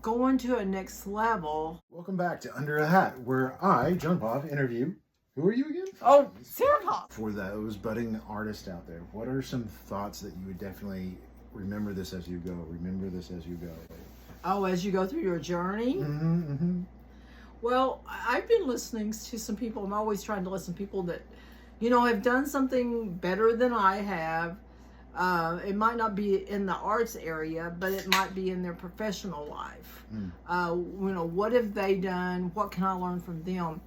going to a next level. Welcome back to Under a Hat, where I, John Bob, interview. Who are you again? Oh, Sarah Pop. For those budding artists out there, what are some thoughts that you would definitely remember this as you go? Remember this as you go. Oh, as you go through your journey? Well, I've been listening to some people. I'm always trying to listen to people that, have done something better than I have. It might not be in the arts area, but it might be in their professional life. What have they done? What can I learn from them?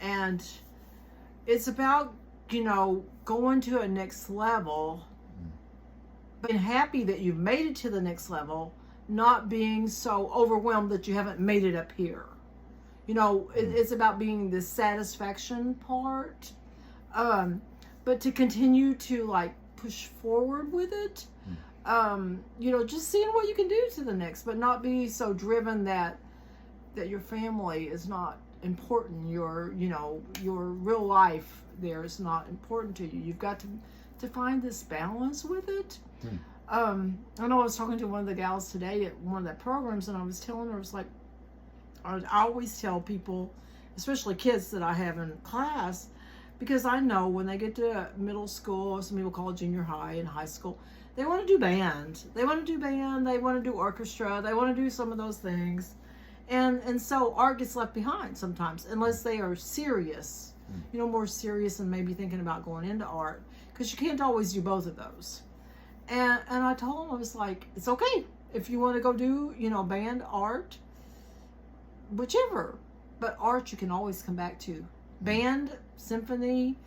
And it's about, going to a next level, being happy that you've made it to the next level, not being so overwhelmed that you haven't made it up here. It's about being the satisfaction part, but to continue to push forward with it. Just seeing what you can do to the next, but not be so driven that your family is not important. Your real life there is not important to you. You've got to find this balance with it. I know I was talking to one of the gals today at one of the programs, and I was telling her, I always tell people, especially kids that I have in class, because I know when they get to middle school, or some people call it junior high and high school, they want to do band. They want to do orchestra. They want to do some of those things. And so art gets left behind sometimes, unless they are serious, more serious and maybe thinking about going into art, because you can't always do both of those. And I told them, I was like, it's okay if you want to go do, band, art, whichever. But art you can always come back to. Band, symphony,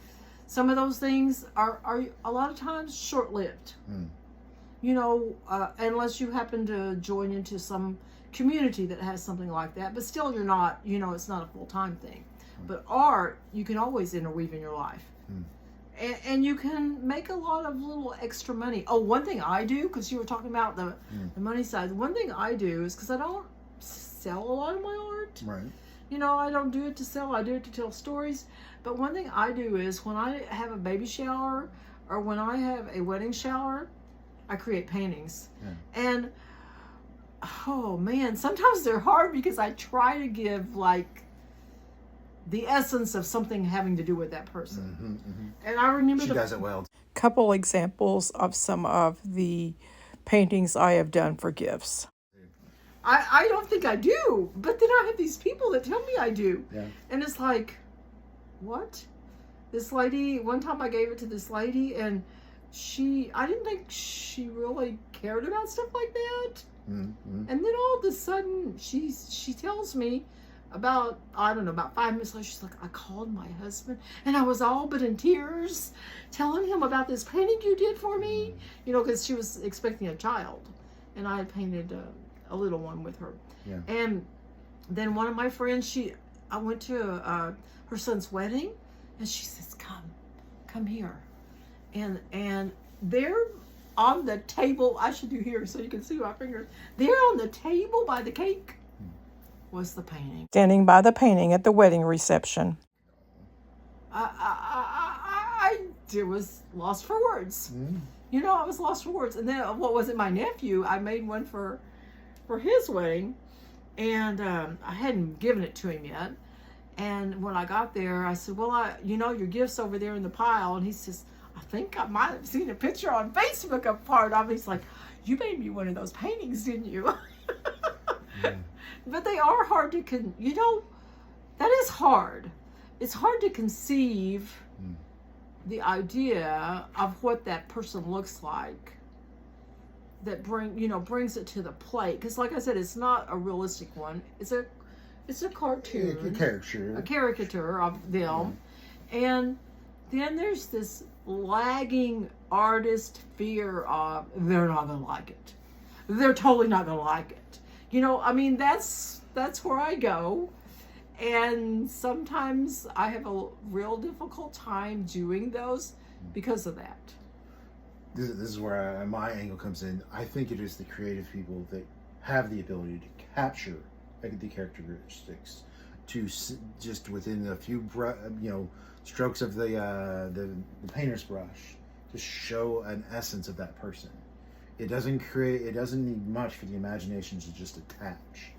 some of those things are a lot of times short-lived. Unless you happen to join into some community that has something like that. But still you're not, it's not a full-time thing. But art, you can always interweave in your life. And you can make a lot of little extra money. Oh, one thing I do, because you were talking about the money side, one thing I do is, because I don't sell a lot of my art. Right. I don't do it to sell, I do it to tell stories. But one thing I do is, when I have a baby shower or when I have a wedding shower, I create paintings. And, oh man, sometimes they're hard because I try to give the essence of something having to do with that person. And I remember she does it well. Couple examples of some of the paintings I have done for gifts. I don't think I do, but then I have these people that tell me I do. And it's like, what? This lady, one time I gave it to this lady, and I didn't think she really cared about stuff like that. And then all of a sudden, she tells me about 5 minutes later, she's like, I called my husband, and I was all but in tears, telling him about this painting you did for me. Because she was expecting a child, and I had painted a little one with her. And then one of my friends, I went to her son's wedding, and she says, come here. And they're on the table, I should do here so you can see my fingers. They're on the table by the cake was the painting. Standing by the painting at the wedding reception. I was lost for words. I was lost for words. And then, what was it, my nephew, I made one for his wedding, and I hadn't given it to him yet. And when I got there, I said, well, your gift's over there in the pile. And he says, I think I might have seen a picture on Facebook of part of it. He's like, you made me one of those paintings, didn't you? But they are hard to, that is hard. It's hard to conceive the idea of what that person looks like, that brings it to the plate. Because like I said, it's not a realistic one. It's a cartoon. A caricature of them. And then there's this lagging artist fear of, they're not going to like it. They're totally not going to like it. That's where I go. And sometimes I have a real difficult time doing those because of that. This is where my angle comes in. I think it is the creative people that have the ability to capture the characteristics, to just within a few strokes of the painter's brush, to show an essence of that person. It doesn't need much for the imagination to just attach.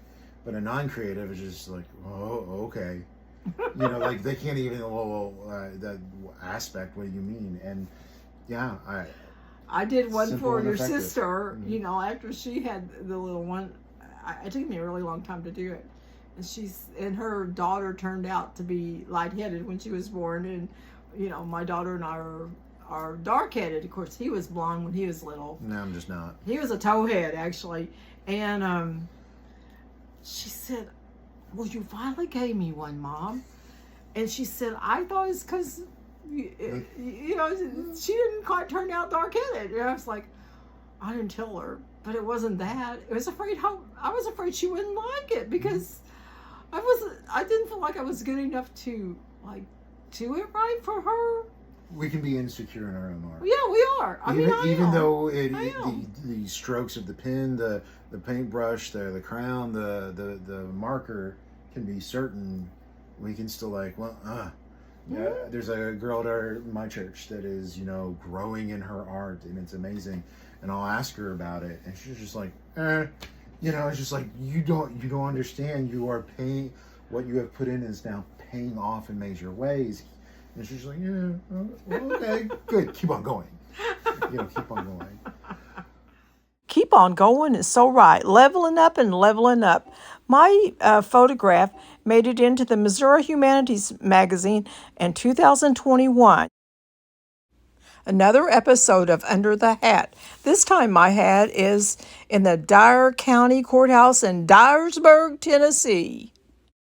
But a non-creative is just like, oh, okay. Like they can't even, that aspect, what do you mean? And yeah, I did one simple for and your effective. sister, after she had the little one. It took me a really long time to do it. And her daughter turned out to be lightheaded when she was born. And, my daughter and I are dark-headed. Of course, he was blonde when he was little. No, I'm just not. He was a towhead, actually. And she said, well, you finally gave me one, Mom. And she said, I thought it's because, she didn't quite turn out dark-headed. And I was like, I didn't tell her. But it wasn't that. I was afraid she wouldn't like it because I didn't feel like I was good enough to, do it right for her. We can be insecure in our own art. Yeah, we are. Even though the strokes of the pen, the paintbrush, the crown, the marker can be certain, we can still there's a girl at my church that is, growing in her art, and it's amazing. And I'll ask her about it, and she's just like, it's just like, you don't understand. You are paying, what you have put in is now paying off in major ways. And she's like, okay, good, keep on going. Keep on going. Keep on going is so right. Leveling up and leveling up. My photograph made it into the Missouri Humanities magazine in 2021. Another episode of Under the Hat. This time my hat is in the Dyer County Courthouse in Dyersburg, Tennessee.